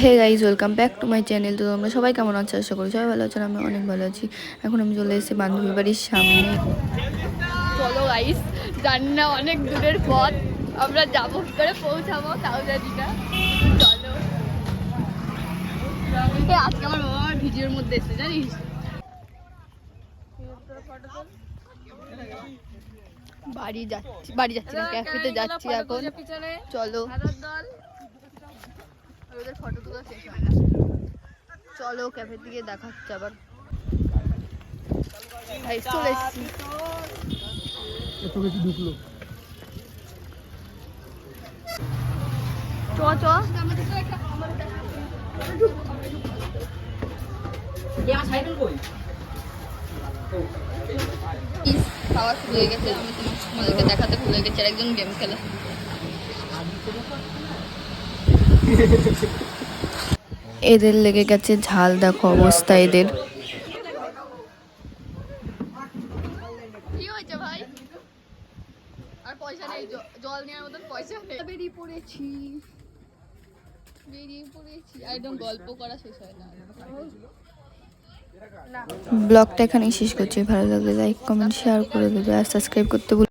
Hey guys, welcome back to my channel. তো তোমরা সবাই কেমন আছো? আশা করি সবাই ভালো আছেন। আমি অনেক ভালো আছি। এখন আমি চলে এসেছি বান্ধবী বাড়ির সামনে। চলো গাইজ, জানি না অনেক দূরের পথ, আমরা যাবো করে পৌঁছাবো তাও জানি না। চলো, আজকে আমার বাবা আমার ভিডিওর মধ্যে এসে জানিস। বাড়ি যাচ্ছি না, ক্যাফেতে যাচ্ছি এখন। চলো, ওদের ফটো তোলা শেষ হয় না। চলো ক্যাফের দিকে দেখাচ্ছে আবার। চলে এসেছি। চ চ খাওয়া শুরু হয়ে গেছে। আমি তোমাদেরকে দেখাতে ভুলে গেছি, আর একজন গেম খেলে। এদের লেগে গেছে ঝাল, দেখো অবস্থা এদের। কি হয়েছে ভাই? আর পয়সা নেই, জল নেওয়ার মতন পয়সা নেই। বেরিয়ে পড়েছি। একদম গল্প করা শেষ হয় না। ব্লগটা এখানেই শেষ করছি। ভালো লাগলে লাইক, কমেন্ট, শেয়ার করে দেবে আর সাবস্ক্রাইব করতে